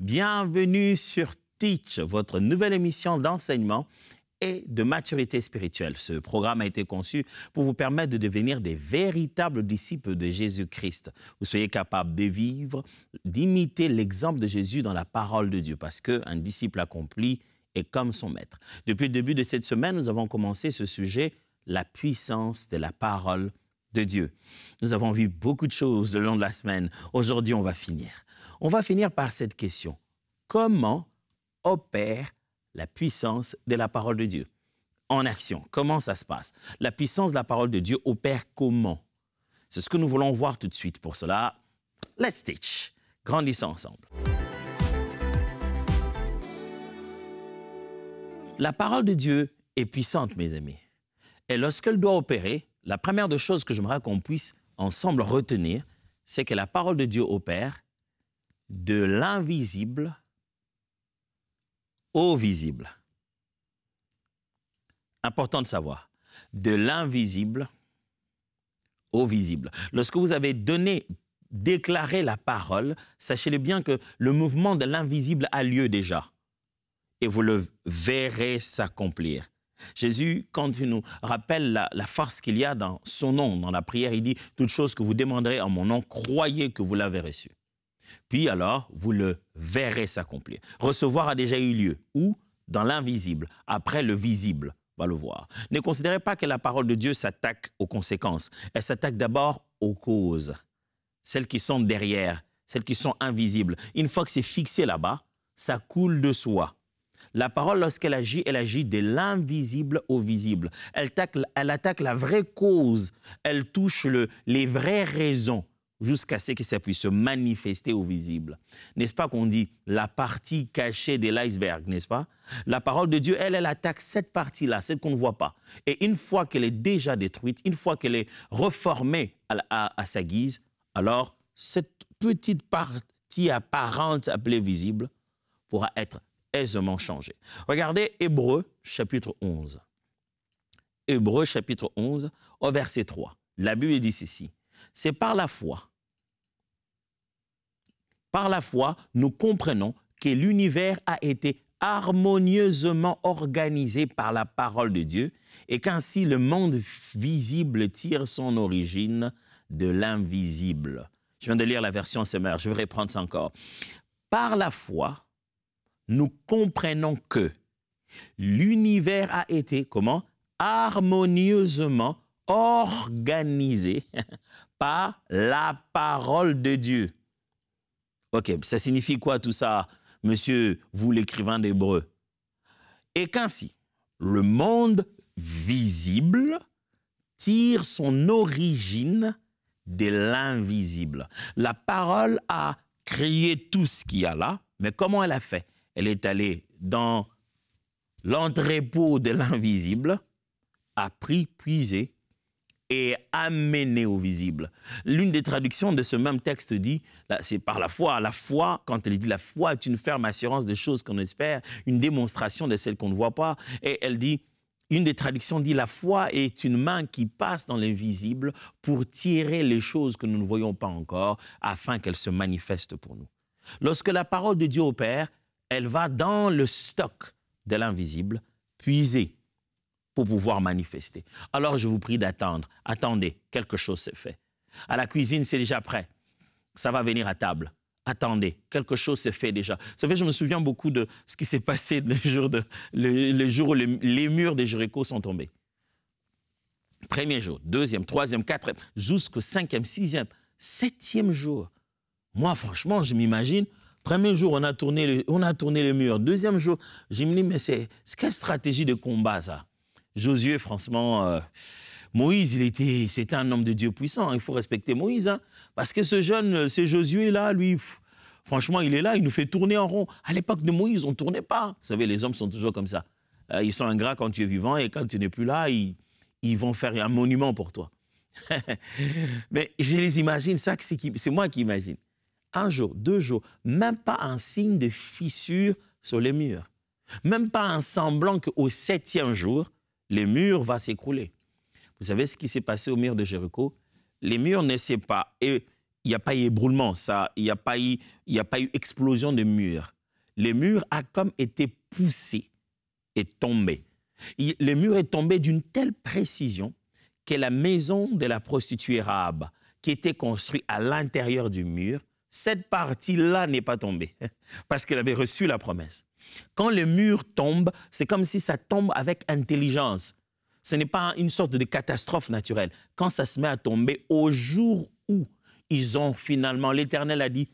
Bienvenue sur Teach, votre nouvelle émission d'enseignement et de maturité spirituelle. Ce programme a été conçu pour vous permettre de devenir des véritables disciples de Jésus-Christ. Vous soyez capable de vivre, d'imiter l'exemple de Jésus dans la parole de Dieu, parce qu'un disciple accompli est comme son maître. Depuis le début de cette semaine, nous avons commencé ce sujet, la puissance de la parole de Dieu. Nous avons vu beaucoup de choses le long de la semaine. Aujourd'hui, on va finir. On va finir par cette question. Comment opère la puissance de la parole de Dieu en action? Comment ça se passe? La puissance de la parole de Dieu opère comment? C'est ce que nous voulons voir tout de suite. Pour cela, let's teach. Grandissons ensemble. La parole de Dieu est puissante, mes amis. Et lorsqu'elle doit opérer, la première des choses que j'aimerais qu'on puisse ensemble retenir, c'est que la parole de Dieu opère de l'invisible au visible. Important de savoir. De l'invisible au visible. Lorsque vous avez déclaré la parole, sachez-le bien que le mouvement de l'invisible a lieu déjà. Et vous le verrez s'accomplir. Jésus, quand il nous rappelle la force qu'il y a dans son nom, dans la prière, il dit « Toute chose que vous demanderez en mon nom, croyez que vous l'avez reçue. » Puis alors, vous le verrez s'accomplir. Recevoir a déjà eu lieu. Où? Dans l'invisible. Après, le visible va le voir. Ne considérez pas que la parole de Dieu s'attaque aux conséquences. Elle s'attaque d'abord aux causes. Celles qui sont derrière, celles qui sont invisibles. Une fois que c'est fixé là-bas, ça coule de soi. La parole, lorsqu'elle agit de l'invisible au visible. Elle attaque la vraie cause. Elle touche les vraies raisons jusqu'à ce que ça puisse se manifester au visible. N'est-ce pas qu'on dit la partie cachée de l'iceberg, n'est-ce pas? La parole de Dieu, elle attaque cette partie-là, celle qu'on ne voit pas. Et une fois qu'elle est déjà détruite, une fois qu'elle est reformée à sa guise, alors cette petite partie apparente appelée visible pourra être aisément changée. Regardez Hébreux chapitre 11. Hébreux chapitre 11 au verset 3. La Bible dit ceci. C'est par la foi. Par la foi, nous comprenons que l'univers a été harmonieusement organisé par la parole de Dieu et qu'ainsi le monde visible tire son origine de l'invisible. Je viens de lire la version Semeur, je vais reprendre ça encore. Par la foi, nous comprenons que l'univers a été, comment? Harmonieusement organisé par la parole de Dieu. Ok, ça signifie quoi tout ça, monsieur, vous l'écrivain d'Hébreux? Et qu'ainsi, le monde visible tire son origine de l'invisible. La parole a créé tout ce qu'il y a là, mais comment elle a fait? Elle est allée dans l'entrepôt de l'invisible, a pris, puisé, et amené au visible. L'une des traductions de ce même texte dit, c'est par la foi. La foi, quand elle dit la foi est une ferme assurance des choses qu'on espère, une démonstration de celles qu'on ne voit pas. Et elle dit, une des traductions dit, la foi est une main qui passe dans l'invisible pour tirer les choses que nous ne voyons pas encore, afin qu'elles se manifestent pour nous. Lorsque la parole de Dieu opère, elle va dans le stock de l'invisible, puiser, pour pouvoir manifester. Alors, je vous prie d'attendre. Attendez, quelque chose s'est fait. À la cuisine, c'est déjà prêt. Ça va venir à table. Attendez, quelque chose s'est fait déjà. Vous savez, je me souviens beaucoup de ce qui s'est passé le jour où les murs de Jéricho sont tombés. Premier jour, deuxième, troisième, quatrième, jusqu'au cinquième, sixième, septième jour. Moi, franchement, je m'imagine, premier jour, on a tourné le mur. Deuxième jour, je me dis, mais c'est quelle stratégie de combat, ça? Josué, franchement, Moïse, c'était un homme de Dieu puissant. Il faut respecter Moïse, hein, parce que ce Josué-là, lui, franchement, il est là, il nous fait tourner en rond. À l'époque de Moïse, on ne tournait pas. Vous savez, les hommes sont toujours comme ça. Ils sont ingrats quand tu es vivant et quand tu n'es plus là, ils vont faire un monument pour toi. Mais je les imagine, ça, c'est moi qui imagine. Un jour, 2 jours, même pas un signe de fissure sur les murs. Même pas un semblant qu'au 7e jour, le mur va s'écrouler. Vous savez ce qui s'est passé au mur de Jéricho? Les murs ne s'est pas... Il n'y a pas eu ébroulement, il n'y a pas eu explosion de murs. le mur a comme été poussé et tombé. Le mur est tombé d'une telle précision que la maison de la prostituée Rahab, qui était construite à l'intérieur du mur, cette partie-là n'est pas tombée parce qu'elle avait reçu la promesse. Quand le mur tombe, c'est comme si ça tombe avec intelligence. Ce n'est pas une sorte de catastrophe naturelle. Quand ça se met à tomber, au jour où ils ont finalement, l'Éternel a dit,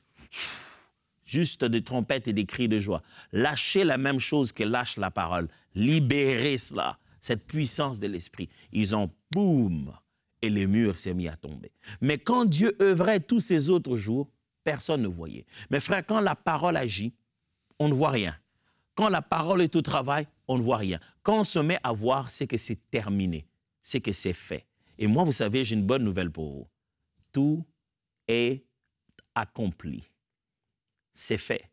juste des trompettes et des cris de joie. Lâchez la même chose que lâche la parole. Libérez cela, cette puissance de l'esprit. Ils ont boum, et le mur s'est mis à tomber. Mais quand Dieu œuvrait tous ces autres jours, personne ne voyait. Mais frère, quand la parole agit, on ne voit rien. Quand la parole est au travail, on ne voit rien. Quand on se met à voir, c'est que c'est terminé, c'est que c'est fait. Et moi, vous savez, j'ai une bonne nouvelle pour vous. Tout est accompli. C'est fait.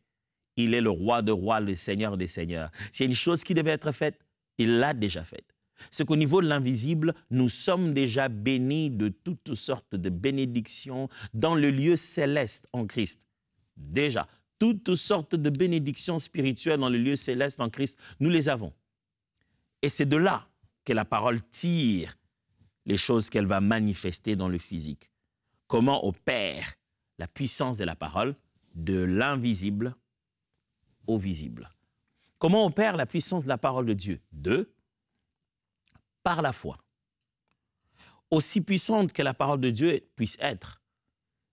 Il est le roi des rois, le seigneur des seigneurs. C'est une chose qui devait être faite, il l'a déjà faite. C'est qu'au niveau de l'invisible, nous sommes déjà bénis de toutes sortes de bénédictions dans le lieu céleste en Christ. Déjà, toutes sortes de bénédictions spirituelles dans le lieu céleste en Christ, nous les avons. Et c'est de là que la parole tire les choses qu'elle va manifester dans le physique. Comment opère la puissance de la parole de l'invisible au visible. Comment opère la puissance de la parole de Dieu? Par la foi. Aussi puissante que la parole de Dieu puisse être,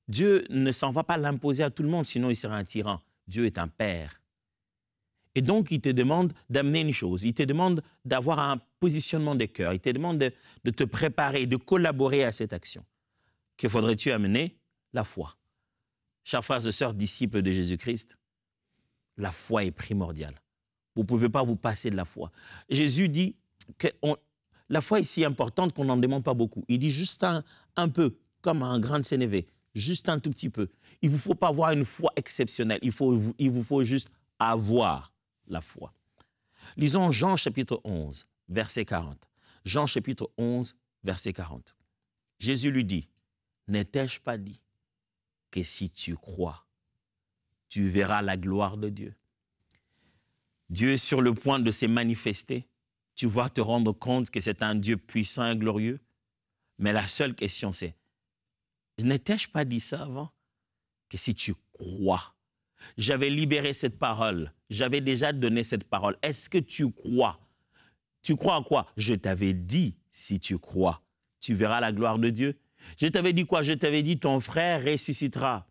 Dieu ne s'en va pas l'imposer à tout le monde, sinon il sera un tyran. Dieu est un père. Et donc, il te demande d'amener une chose. Il te demande d'avoir un positionnement de cœur. Il te demande de te préparer, de collaborer à cette action. Que faudrait-tu amener? La foi. Chers frères et sœurs, disciples de Jésus-Christ, la foi est primordiale. Vous ne pouvez pas vous passer de la foi. Jésus dit que la foi est si importante qu'on n'en demande pas beaucoup. Il dit juste un peu, comme un grain de sénévé, juste un tout petit peu. Il ne vous faut pas avoir une foi exceptionnelle. Il vous faut juste avoir la foi. Lisons Jean chapitre 11, verset 40. Jean chapitre 11, verset 40. Jésus lui dit, « N'ai-je pas dit que si tu crois, tu verras la gloire de Dieu. » Dieu est sur le point de se manifester. Tu vas te rendre compte que c'est un Dieu puissant et glorieux. Mais la seule question c'est, n'ai-je pas dit ça avant? Que si tu crois, j'avais libéré cette parole, j'avais déjà donné cette parole. Est-ce que tu crois? Tu crois en quoi? Je t'avais dit, si tu crois, tu verras la gloire de Dieu. Je t'avais dit quoi? Je t'avais dit, ton frère ressuscitera.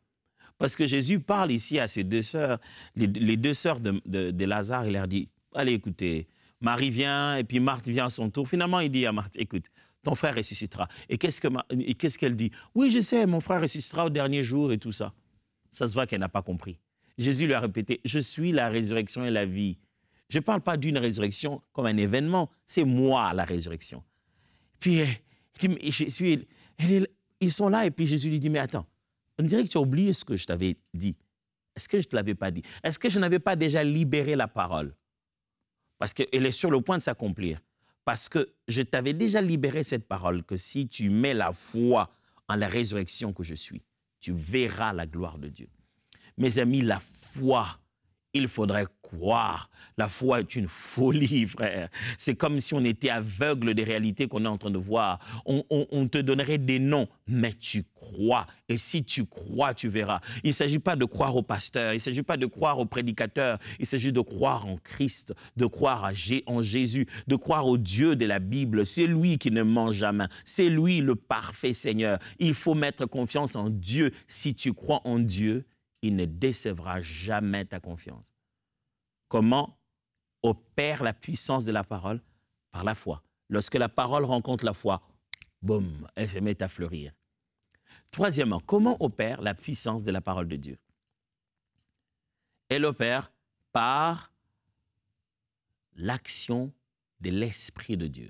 Parce que Jésus parle ici à ses deux sœurs, les deux sœurs de Lazare, il leur dit, allez écoutez, Marie vient et puis Marthe vient à son tour. Finalement, il dit à Marthe, écoute, ton frère ressuscitera. Et qu'est-ce qu'elle dit? Oui, je sais, mon frère ressuscitera au dernier jour et tout ça. Ça se voit qu'elle n'a pas compris. Jésus lui a répété, je suis la résurrection et la vie. Je ne parle pas d'une résurrection comme un événement, c'est moi la résurrection. Puis, ils sont là et puis Jésus lui dit, mais attends, on dirait que tu as oublié ce que je t'avais dit. Est-ce que je ne te l'avais pas dit? Est-ce que je n'avais pas déjà libéré la parole? Parce qu'elle est sur le point de s'accomplir. Parce que je t'avais déjà libéré cette parole, que si tu mets la foi en la résurrection que je suis, tu verras la gloire de Dieu. Mes amis, la foi, il faudrait croire. La foi est une folie, frère. C'est comme si on était aveugle des réalités qu'on est en train de voir. On te donnerait des noms, mais tu crois. Et si tu crois, tu verras. Il ne s'agit pas de croire au pasteur, il ne s'agit pas de croire au prédicateur, il s'agit de croire en Christ, de croire en Jésus, de croire au Dieu de la Bible. C'est lui qui ne ment jamais. C'est lui le parfait Seigneur. Il faut mettre confiance en Dieu. Si tu crois en Dieu, il ne décevra jamais ta confiance. Comment opère la puissance de la parole? Par la foi. Lorsque la parole rencontre la foi, boum, elle se met à fleurir. Troisièmement, comment opère la puissance de la parole de Dieu? Elle opère par l'action de l'Esprit de Dieu.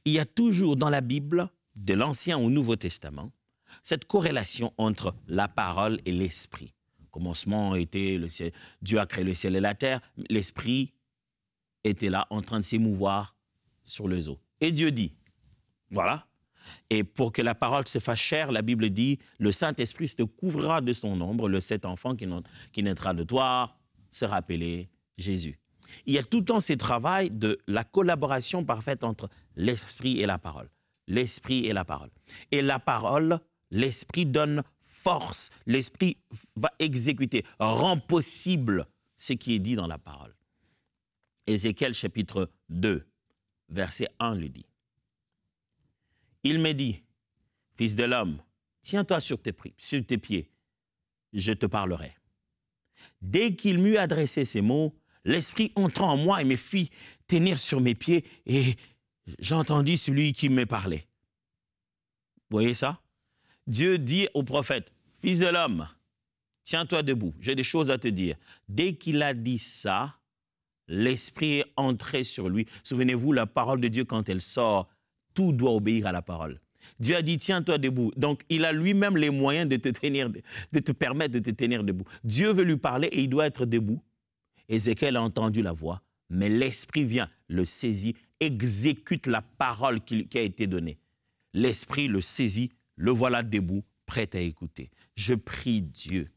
Il y a toujours dans la Bible, de l'Ancien au Nouveau Testament, cette corrélation entre la parole et l'esprit. Au commencement était le ciel, Dieu a créé le ciel et la terre, l'esprit était là en train de s'émouvoir sur les eaux. Et Dieu dit, voilà, et pour que la parole se fasse chair, la Bible dit, le Saint-Esprit te couvrira de son ombre, le cet enfant qui naîtra de toi sera appelé Jésus. Il y a tout le temps ce travail de la collaboration parfaite entre l'esprit et la parole. L'esprit et la parole. Et la parole, l'esprit donne force. L'esprit va exécuter, rend possible ce qui est dit dans la parole. Ézéchiel chapitre 2, verset 1 le dit. Il me dit, fils de l'homme, tiens-toi sur tes pieds, je te parlerai. Dès qu'il m'eut adressé ces mots, l'Esprit entra en moi et me fit tenir sur mes pieds et j'entendis celui qui me parlait. Vous voyez ça? Dieu dit au prophète, fils de l'homme, tiens-toi debout, j'ai des choses à te dire. Dès qu'il a dit ça, l'Esprit est entré sur lui. Souvenez-vous, la parole de Dieu, quand elle sort, tout doit obéir à la parole. Dieu a dit, tiens-toi debout. Donc, il a lui-même les moyens de te permettre de te tenir debout. Dieu veut lui parler et il doit être debout. Ézéchiel a entendu la voix, mais l'Esprit vient, le saisit, exécute la parole qui a été donnée. L'Esprit le saisit, le voilà debout, prêt à écouter. Je prie Dieu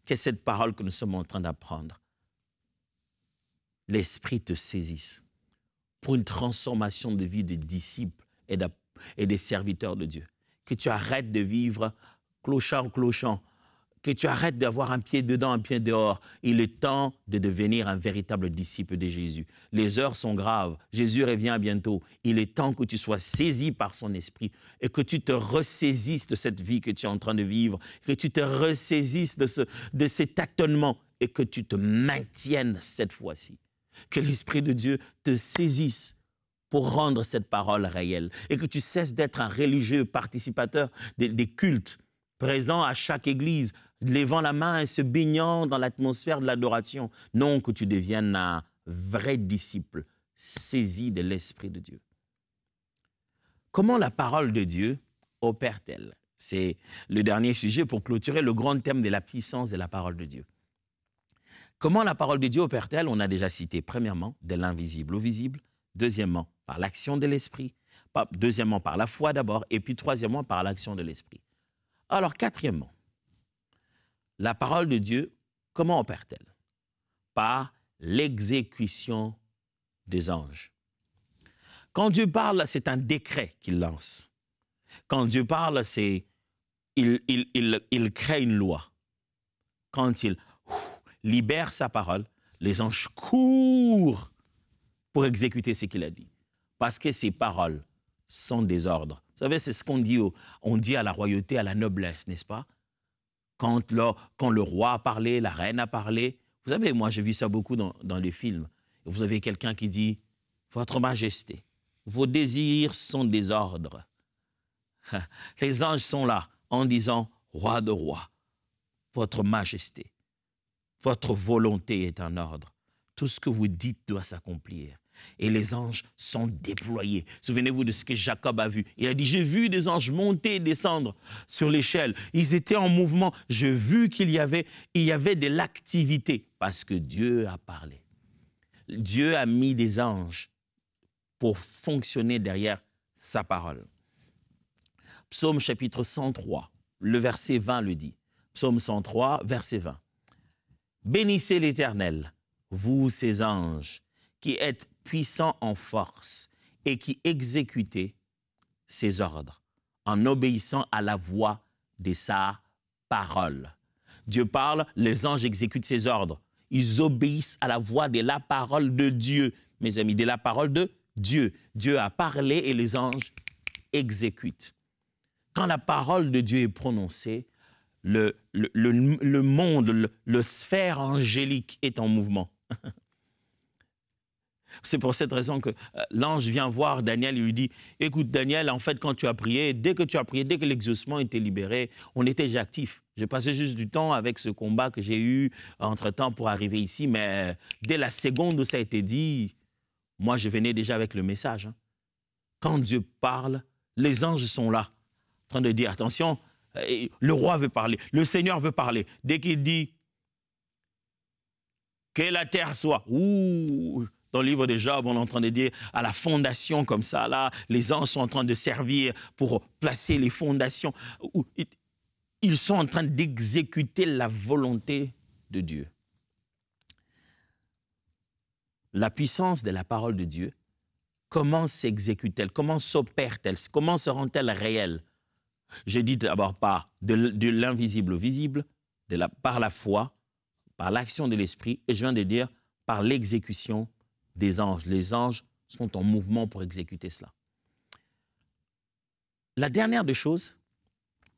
que cette parole que nous sommes en train d'apprendre, l'Esprit te saisisse pour une transformation de vie de disciples et des serviteurs de Dieu. Que tu arrêtes de vivre clochard, que tu arrêtes d'avoir un pied dedans, un pied dehors. Il est temps de devenir un véritable disciple de Jésus. Les heures sont graves. Jésus revient bientôt. Il est temps que tu sois saisi par son esprit et que tu te ressaisisses de cette vie que tu es en train de vivre, que tu te ressaisisses de cet tâtonnement et que tu te maintiennes cette fois-ci. Que l'Esprit de Dieu te saisisse pour rendre cette parole réelle et que tu cesses d'être un religieux participateur des cultes présents à chaque église, levant la main et se baignant dans l'atmosphère de l'adoration. Non, que tu deviennes un vrai disciple saisi de l'Esprit de Dieu. Comment la parole de Dieu opère-t-elle? C'est le dernier sujet pour clôturer le grand thème de la puissance de la parole de Dieu. Comment la parole de Dieu opère-t-elle? On a déjà cité, premièrement, de l'invisible au visible. Deuxièmement, par l'action de l'Esprit. Deuxièmement, par la foi d'abord. Et puis troisièmement, par l'action de l'Esprit. Alors, quatrièmement, la parole de Dieu, comment opère-t-elle? Par l'exécution des anges. Quand Dieu parle, c'est un décret qu'il lance. Quand Dieu parle, il crée une loi. Quand il libère sa parole, les anges courent pour exécuter ce qu'il a dit. Parce que ses paroles sont des ordres. Vous savez, c'est ce qu'on dit à la royauté, à la noblesse, n'est-ce pas? Quand le roi a parlé, la reine a parlé. Vous savez, moi, j'ai vu ça beaucoup dans les films. Vous avez quelqu'un qui dit, « Votre Majesté, vos désirs sont des ordres. » Les anges sont là en disant, « Roi de rois, votre Majesté, votre volonté est un ordre. Tout ce que vous dites doit s'accomplir. » Et les anges sont déployés. Souvenez-vous de ce que Jacob a vu. Il a dit, j'ai vu des anges monter et descendre sur l'échelle. Ils étaient en mouvement. J'ai vu qu'il y avait de l'activité parce que Dieu a parlé. Dieu a mis des anges pour fonctionner derrière sa parole. Psaume chapitre 103, le verset 20 le dit. Psaume 103, verset 20. Bénissez l'Éternel, vous ses anges, qui êtes puissants en force et qui exécutez ses ordres en obéissant à la voix de sa parole. Dieu parle, les anges exécutent ses ordres. Ils obéissent à la voix de la parole de Dieu, mes amis, de la parole de Dieu. Dieu a parlé et les anges exécutent. Quand la parole de Dieu est prononcée, le monde, le sphère angélique est en mouvement. C'est pour cette raison que l'ange vient voir Daniel et lui dit, « Écoute Daniel, en fait, quand tu as prié, dès que l'exaucement était libéré, on était déjà actifs. J'ai passé juste du temps avec ce combat que j'ai eu entre-temps pour arriver ici, mais dès la seconde où ça a été dit, moi, je venais déjà avec le message. Hein. Quand Dieu parle, les anges sont là, en train de dire, attention, le roi veut parler, le Seigneur veut parler. Dès qu'il dit, que la terre soit, ouh, dans le livre de Job, on est en train de dire à la fondation comme ça, là, les anges sont en train de servir pour placer les fondations. Ils sont en train d'exécuter la volonté de Dieu. la puissance de la parole de Dieu, comment s'exécute-t-elle? Comment s'opère-t-elle? Comment se rend-elle réelle? Je dis d'abord par de l'invisible au visible, par la foi, par l'action de l'Esprit, et je viens de dire par l'exécution des anges. Les anges sont en mouvement pour exécuter cela. La dernière des choses,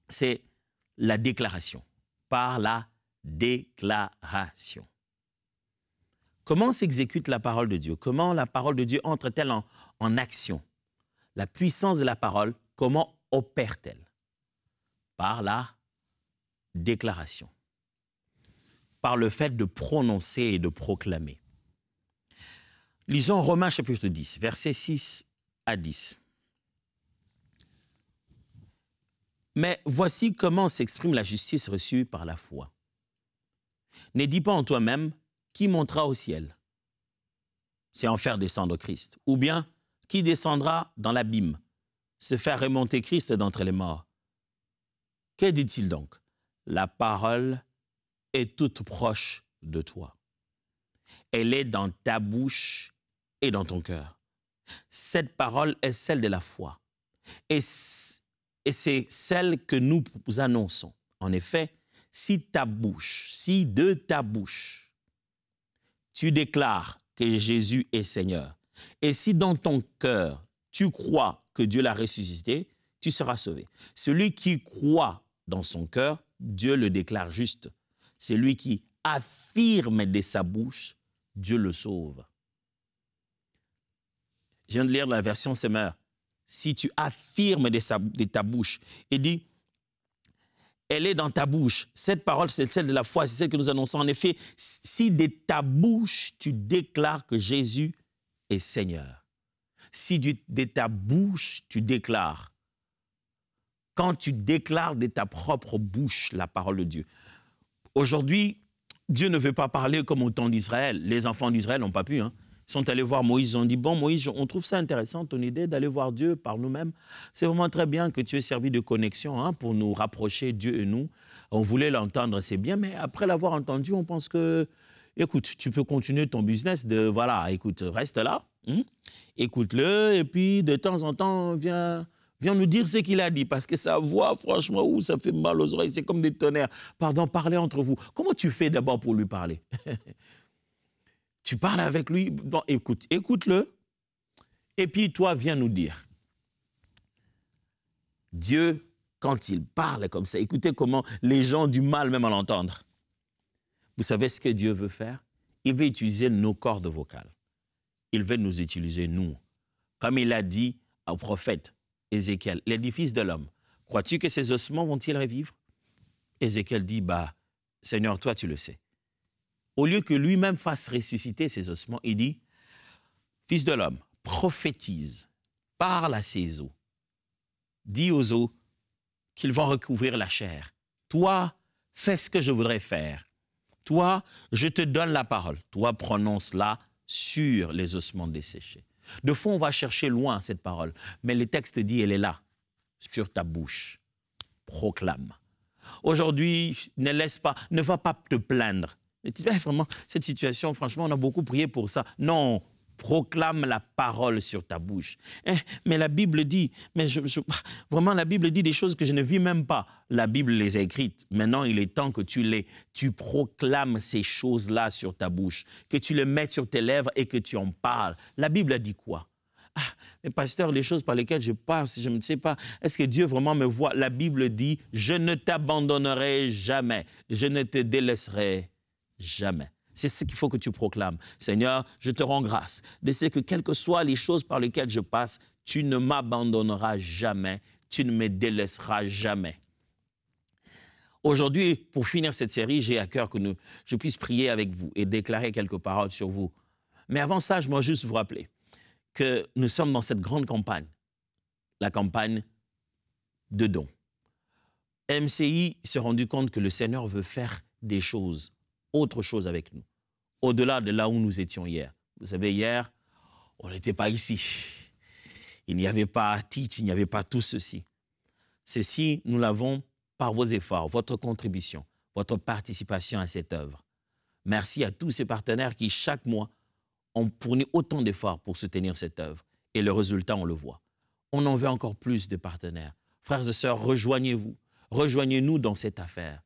c'est la déclaration. Par la déclaration. Comment s'exécute la parole de Dieu? Comment la parole de Dieu entre-t-elle en action? La puissance de la parole, comment opère-t-elle? Par la déclaration. Par le fait de prononcer et de proclamer. Lisons Romains chapitre 10, versets 6 à 10. Mais voici comment s'exprime la justice reçue par la foi. Ne dis pas en toi-même, qui montera au ciel? C'est en faire descendre Christ. Ou bien, qui descendra dans l'abîme? Se faire remonter Christ d'entre les morts. Que dit-il donc? La parole est toute proche de toi. Elle est dans ta bouche et dans ton cœur. Cette parole est celle de la foi. Et c'est celle que nous annonçons. En effet, si de ta bouche, tu déclares que Jésus est Seigneur, et si dans ton cœur, tu crois que Dieu l'a ressuscité, tu seras sauvé. Celui qui croit dans son cœur, Dieu le déclare juste. Celui qui affirme de sa bouche, Dieu le sauve. Je viens de lire la version Semeur. Si tu affirmes de ta bouche et dis, elle est dans ta bouche, cette parole, c'est celle de la foi, c'est celle que nous annonçons. En effet, si de ta bouche, tu déclares que Jésus est Seigneur, si de ta bouche, tu déclares, quand tu déclares de ta propre bouche la parole de Dieu. Aujourd'hui, Dieu ne veut pas parler comme au temps d'Israël. Les enfants d'Israël n'ont pas pu, hein. Ils sont allés voir Moïse, ils ont dit, bon Moïse, on trouve ça intéressant, ton idée d'aller voir Dieu par nous-mêmes. C'est vraiment très bien que tu aies servi de connexion, hein, pour nous rapprocher, Dieu et nous. On voulait l'entendre, c'est bien, mais après l'avoir entendu, on pense que, écoute, tu peux continuer ton business voilà, écoute, reste là, hein, écoute-le, et puis de temps en temps, viens nous dire ce qu'il a dit, parce que sa voix, franchement, ça fait mal aux oreilles, c'est comme des tonnerres. Pardon, parlez entre vous. Comment tu fais d'abord pour lui parler? Tu parles avec lui, bon, écoute-le, et puis toi, viens nous dire. Dieu, quand il parle comme ça, écoutez comment les gens ont du mal même à l'entendre. Vous savez ce que Dieu veut faire? Il veut utiliser nos cordes vocales. Il veut nous utiliser, nous. Comme il a dit au prophète Ézéchiel, les fils de l'homme, crois-tu que ces ossements vont-ils revivre? Ézéchiel dit, Seigneur, toi tu le sais. Au lieu que lui-même fasse ressusciter ses ossements, il dit, fils de l'homme, prophétise, parle à ces os, dis aux os qu'ils vont recouvrir la chair. Toi, fais ce que je voudrais faire. Toi, je te donne la parole. Toi, prononce-la sur les ossements desséchés. De fond, on va chercher loin cette parole, mais le texte dit, elle est là, sur ta bouche. Proclame. Aujourd'hui, ne va pas te plaindre. Vraiment, cette situation, franchement, on a beaucoup prié pour ça. Non, proclame la parole sur ta bouche. Mais la Bible dit, vraiment, la Bible dit des choses que je ne vis même pas. La Bible les a écrites. Maintenant, il est temps que tu proclames ces choses-là sur ta bouche, que tu les mettes sur tes lèvres et que tu en parles. La Bible a dit quoi? Mais pasteur, les choses par lesquelles je passe, je ne sais pas, est-ce que Dieu vraiment me voit? La Bible dit, je ne t'abandonnerai jamais, je ne te délaisserai jamais. C'est ce qu'il faut que tu proclames. Seigneur, je te rends grâce de ce que quelles que soient les choses par lesquelles je passe, tu ne m'abandonneras jamais, tu ne me délaisseras jamais. Aujourd'hui, pour finir cette série, j'ai à cœur que je puisse prier avec vous et déclarer quelques paroles sur vous. Mais avant ça, je dois juste vous rappeler que nous sommes dans cette grande campagne, la campagne de dons. MCI s'est rendu compte que le Seigneur veut faire des choses, autre chose avec nous, au-delà de là où nous étions hier. Vous savez, hier, on n'était pas ici. Il n'y avait pas Teach, il n'y avait pas tout ceci. Ceci, nous l'avons par vos efforts, votre contribution, votre participation à cette œuvre. Merci à tous ces partenaires qui, chaque mois, on fournit autant d'efforts pour soutenir cette œuvre. Et le résultat, on le voit. On en veut encore plus de partenaires. Frères et sœurs, rejoignez-vous. Rejoignez-nous dans cette affaire.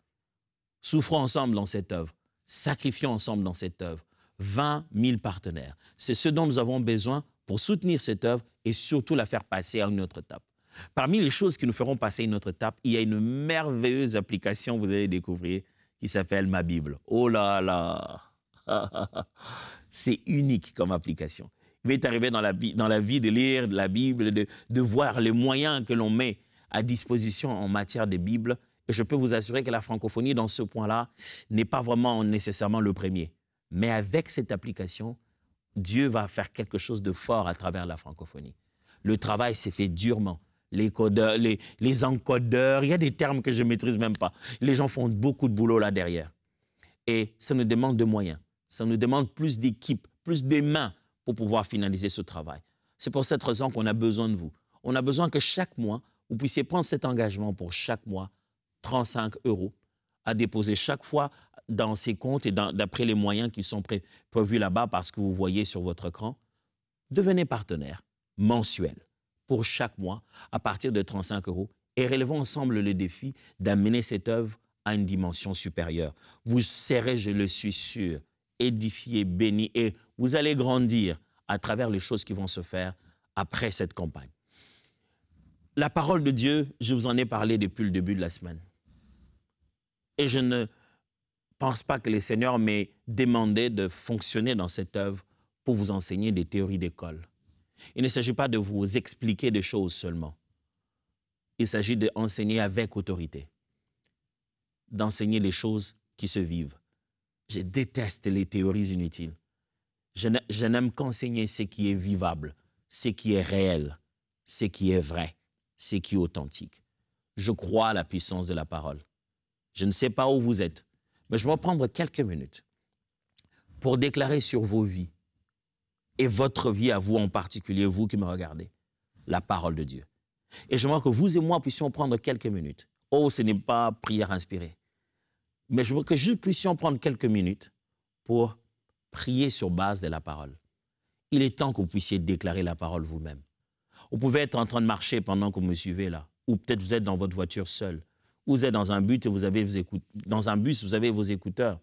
Souffrons ensemble dans cette œuvre. Sacrifions ensemble dans cette œuvre. 20 000 partenaires. C'est ce dont nous avons besoin pour soutenir cette œuvre et surtout la faire passer à une autre étape. Parmi les choses qui nous feront passer à une autre étape, il y a une merveilleuse application, vous allez découvrir, qui s'appelle Ma Bible. Oh là là! C'est unique comme application. Il m'est arrivé dans la vie de lire la Bible, de voir les moyens que l'on met à disposition en matière de Bible. Et je peux vous assurer que la francophonie, dans ce point-là, n'est pas vraiment nécessairement le premier. Mais avec cette application, Dieu va faire quelque chose de fort à travers la francophonie. Le travail s'est fait durement. Les codeurs, les encodeurs, il y a des termes que je ne maîtrise même pas. Les gens font beaucoup de boulot là derrière. Et ça nous demande de moyens. Ça nous demande plus d'équipes, plus de mains pour pouvoir finaliser ce travail. C'est pour cette raison qu'on a besoin de vous. On a besoin que chaque mois, vous puissiez prendre cet engagement pour chaque mois, 35 € à déposer chaque fois dans ces comptes et d'après les moyens qui sont prévus là-bas parce que vous voyez sur votre écran. Devenez partenaire mensuel pour chaque mois à partir de 35 € et relevons ensemble le défi d'amener cette œuvre à une dimension supérieure. Vous serez, je le suis sûr, édifiés, bénis et vous allez grandir à travers les choses qui vont se faire après cette campagne. La parole de Dieu, je vous en ai parlé depuis le début de la semaine. Et je ne pense pas que le Seigneur m'ait demandé de fonctionner dans cette œuvre pour vous enseigner des théories d'école. Il ne s'agit pas de vous expliquer des choses seulement. Il s'agit d'enseigner avec autorité, d'enseigner les choses qui se vivent. Je déteste les théories inutiles. Je n'aime qu'enseigner ce qui est vivable, ce qui est réel, ce qui est vrai, ce qui est authentique. Je crois à la puissance de la parole. Je ne sais pas où vous êtes, mais je vais prendre quelques minutes pour déclarer sur vos vies et votre vie à vous en particulier, vous qui me regardez, la parole de Dieu. Et j'aimerais que vous et moi puissions prendre quelques minutes. Oh, ce n'est pas prière inspirée. Mais je veux que nous puissions prendre quelques minutes pour prier sur base de la parole. Il est temps que vous puissiez déclarer la parole vous-même. Vous pouvez être en train de marcher pendant que vous me suivez là, ou peut-être vous êtes dans votre voiture seul, ou vous êtes dans un bus et vous avez vos écouteurs.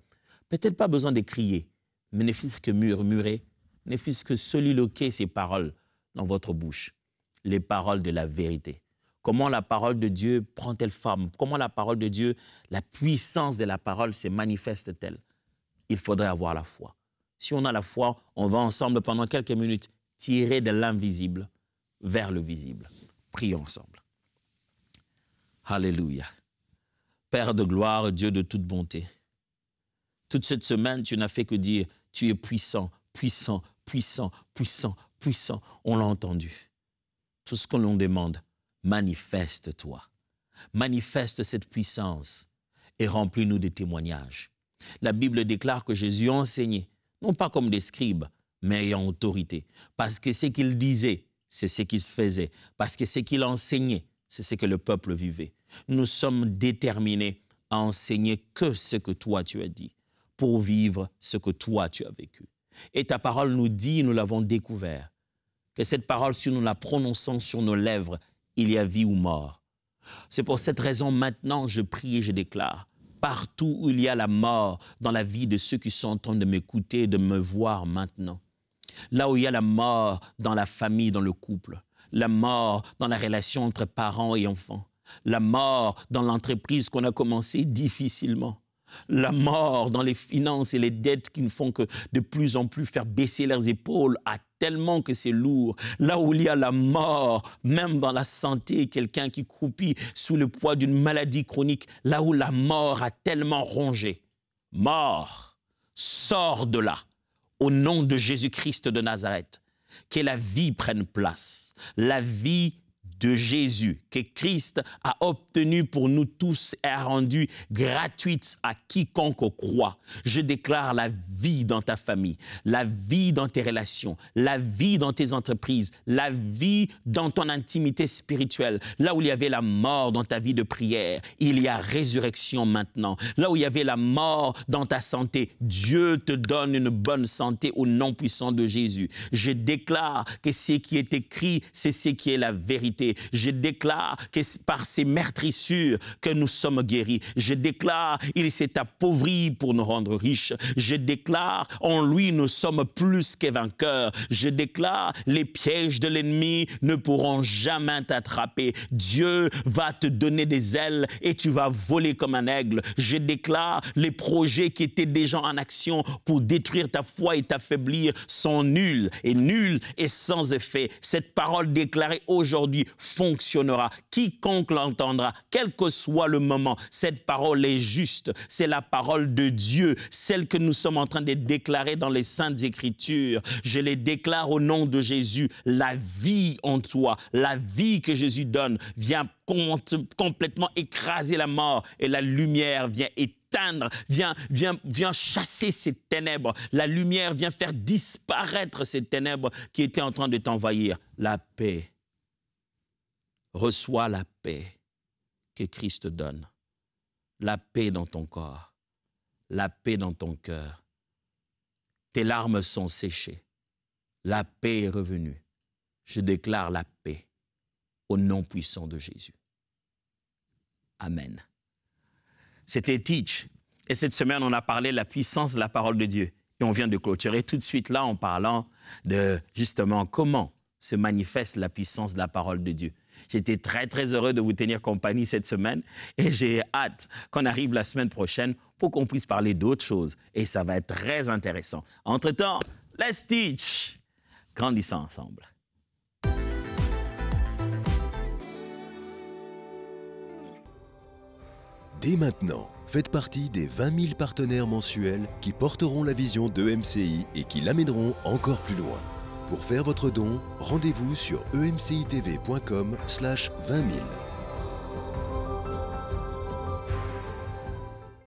Peut-être pas besoin de crier, mais ne fût-ce que murmurer, ne fût-ce que soliloquer ces paroles dans votre bouche, les paroles de la vérité. Comment la parole de Dieu prend-elle forme? Comment la parole de Dieu, la puissance de la parole se manifeste-t-elle? Il faudrait avoir la foi. Si on a la foi, on va ensemble pendant quelques minutes tirer de l'invisible vers le visible. Prions ensemble. Alléluia. Père de gloire, Dieu de toute bonté. Toute cette semaine, tu n'as fait que dire, tu es puissant, puissant, puissant, puissant, puissant. On l'a entendu. Tout ce que l'on demande, manifeste-toi. Manifeste cette puissance et remplis-nous de témoignages. La Bible déclare que Jésus a enseigné, non pas comme des scribes, mais ayant autorité. Parce que ce qu'il disait, c'est ce qui se faisait. Parce que ce qu'il enseignait, c'est ce que le peuple vivait. Nous sommes déterminés à enseigner que ce que toi tu as dit, pour vivre ce que toi tu as vécu. Et ta parole nous dit, nous l'avons découvert, que cette parole, si nous la prononçons sur nos lèvres, il y a vie ou mort. C'est pour cette raison, maintenant, je prie et je déclare, partout où il y a la mort dans la vie de ceux qui sont en train de m'écouter, de me voir maintenant, là où il y a la mort dans la famille, dans le couple, la mort dans la relation entre parents et enfants, la mort dans l'entreprise qu'on a commencé difficilement, la mort dans les finances et les dettes qui ne font que de plus en plus faire baisser leurs épaules à tellement que c'est lourd. Là où il y a la mort, même dans la santé, quelqu'un qui croupit sous le poids d'une maladie chronique, là où la mort a tellement rongé. Mort, sors de là, au nom de Jésus-Christ de Nazareth. Que la vie prenne place, la vie de Jésus que Christ a obtenu pour nous tous et a rendu gratuite à quiconque croit. Je déclare la vie dans ta famille, la vie dans tes relations, la vie dans tes entreprises, la vie dans ton intimité spirituelle. Là où il y avait la mort dans ta vie de prière, il y a résurrection maintenant. Là où il y avait la mort dans ta santé, Dieu te donne une bonne santé au nom puissant de Jésus. Je déclare que ce qui est écrit, c'est ce qui est la vérité. Je déclare que par ces meurtrissures que nous sommes guéris. Je déclare, il s'est appauvri pour nous rendre riches. Je déclare, en lui, nous sommes plus que vainqueurs. Je déclare, les pièges de l'ennemi ne pourront jamais t'attraper. Dieu va te donner des ailes et tu vas voler comme un aigle. Je déclare, les projets qui étaient déjà en action pour détruire ta foi et t'affaiblir sont nuls et sans effet. Cette parole déclarée aujourd'hui fonctionnera. Quiconque l'entendra, quel que soit le moment, cette parole est juste. C'est la parole de Dieu, celle que nous sommes en train de déclarer dans les Saintes Écritures. Je les déclare au nom de Jésus. La vie en toi, la vie que Jésus donne vient complètement écraser la mort et la lumière vient éteindre, vient chasser ces ténèbres. La lumière vient faire disparaître ces ténèbres qui étaient en train de t'envahir. La paix. Reçois la paix que Christ donne. La paix dans ton corps. La paix dans ton cœur. Tes larmes sont séchées. La paix est revenue. Je déclare la paix au nom puissant de Jésus. Amen. C'était Teach. Et cette semaine, on a parlé de la puissance de la parole de Dieu. Et on vient de clôturer tout de suite là en parlant de justement comment se manifeste la puissance de la parole de Dieu. J'étais très, très heureux de vous tenir compagnie cette semaine et j'ai hâte qu'on arrive la semaine prochaine pour qu'on puisse parler d'autres choses. Et ça va être très intéressant. Entre-temps, let's teach. Grandissons ensemble. Dès maintenant, faites partie des 20 000 partenaires mensuels qui porteront la vision d'EMCI et qui l'amèneront encore plus loin. Pour faire votre don, rendez-vous sur emcitv.com/20 000.